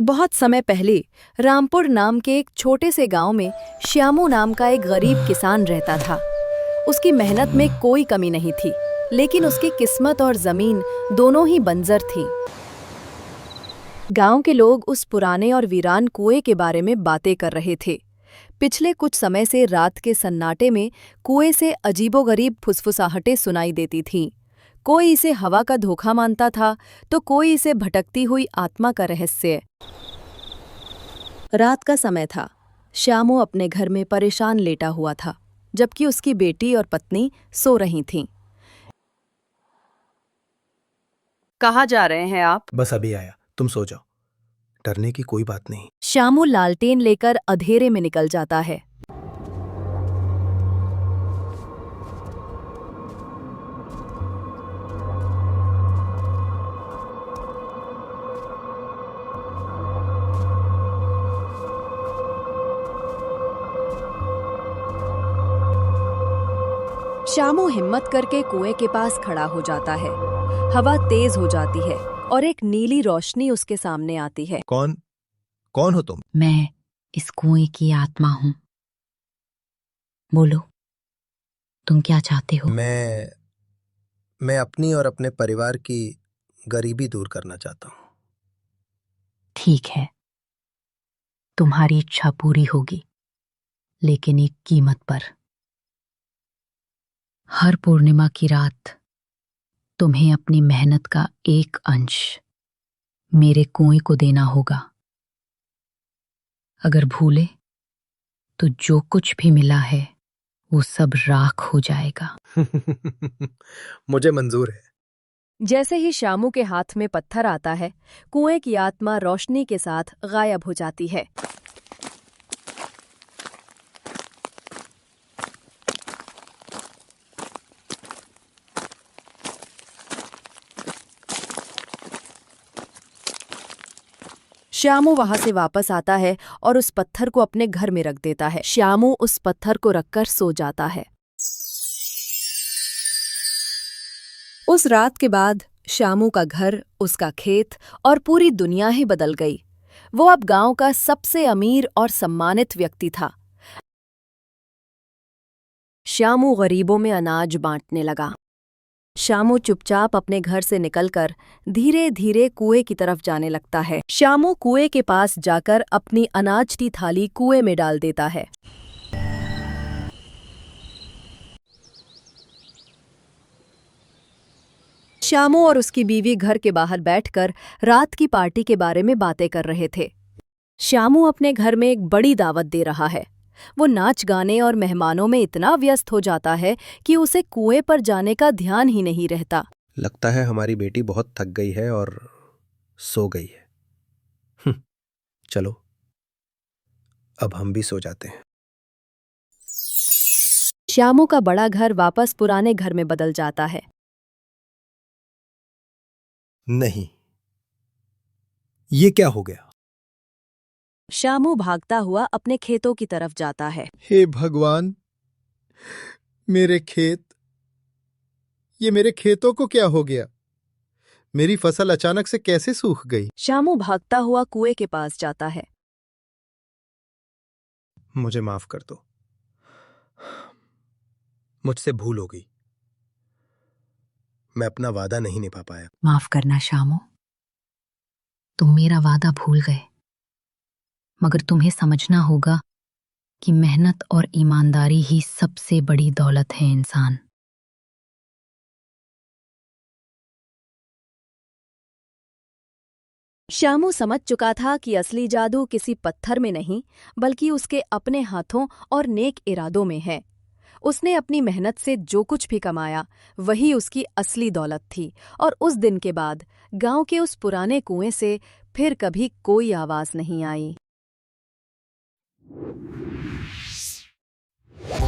बहुत समय पहले रामपुर नाम के एक छोटे से गांव में श्यामू नाम का एक गरीब किसान रहता था। उसकी मेहनत में कोई कमी नहीं थी, लेकिन उसकी किस्मत और जमीन दोनों ही बंजर थी। गांव के लोग उस पुराने और वीरान कुएं के बारे में बातें कर रहे थे। पिछले कुछ समय से रात के सन्नाटे में कुएं से अजीबोगरीब फुसफुसाहटें सुनाई देती थीं। कोई इसे हवा का धोखा मानता था, तो कोई इसे भटकती हुई आत्मा का रहस्य। रात का समय था। श्यामू अपने घर में परेशान लेटा हुआ था, जबकि उसकी बेटी और पत्नी सो रही थीं। कहाँ जा रहे हैं आप? बस अभी आया, तुम सो जाओ, डरने की कोई बात नहीं। श्यामू लालटेन लेकर अंधेरे में निकल जाता है। श्यामू हिम्मत करके कुएं के पास खड़ा हो जाता है। हवा तेज हो जाती है और एक नीली रोशनी उसके सामने आती है। कौन हो तुम? मैं इस कुएं की आत्मा हूं। बोलो, तुम क्या चाहते हो? मैं अपनी और अपने परिवार की गरीबी दूर करना चाहता हूं। ठीक है, तुम्हारी इच्छा पूरी होगी, लेकिन एक कीमत पर। हर पूर्णिमा की रात तुम्हें अपनी मेहनत का एक अंश मेरे कुएं को देना होगा। अगर भूले तो जो कुछ भी मिला है वो सब राख हो जाएगा। मुझे मंजूर है। जैसे ही श्यामू के हाथ में पत्थर आता है, कुएं की आत्मा रोशनी के साथ गायब हो जाती है। श्यामू वहां से वापस आता है और उस पत्थर को अपने घर में रख देता है। श्यामू उस पत्थर को रखकर सो जाता है। उस रात के बाद श्यामू का घर, उसका खेत और पूरी दुनिया ही बदल गई। वो अब गांव का सबसे अमीर और सम्मानित व्यक्ति था। श्यामू गरीबों में अनाज बांटने लगा। श्यामू चुपचाप अपने घर से निकलकर धीरे धीरे कुएं की तरफ जाने लगता है। श्यामू कुएं के पास जाकर अपनी अनाज की थाली कुएं में डाल देता है। श्यामू और उसकी बीवी घर के बाहर बैठकर रात की पार्टी के बारे में बातें कर रहे थे। श्यामू अपने घर में एक बड़ी दावत दे रहा है। वो नाच गाने और मेहमानों में इतना व्यस्त हो जाता है कि उसे कुएं पर जाने का ध्यान ही नहीं रहता। लगता है हमारी बेटी बहुत थक गई है और सो गई है। चलो, अब हम भी सो जाते हैं। श्यामू का बड़ा घर वापस पुराने घर में बदल जाता है। नहीं, ये क्या हो गया? श्यामू भागता हुआ अपने खेतों की तरफ जाता है। हे भगवान, मेरे खेतों को क्या हो गया? मेरी फसल अचानक से कैसे सूख गई? श्यामू भागता हुआ कुएं के पास जाता है। मुझे माफ कर दो, मुझसे भूल हो गई। मैं अपना वादा नहीं निभा पाया। माफ करना श्यामू, तुम मेरा वादा भूल गए, मगर तुम्हें समझना होगा कि मेहनत और ईमानदारी ही सबसे बड़ी दौलत है इंसान। श्यामू समझ चुका था कि असली जादू किसी पत्थर में नहीं, बल्कि उसके अपने हाथों और नेक इरादों में है। उसने अपनी मेहनत से जो कुछ भी कमाया, वही उसकी असली दौलत थी। और उस दिन के बाद गांव के उस पुराने कुएं से फिर कभी कोई आवाज नहीं आई।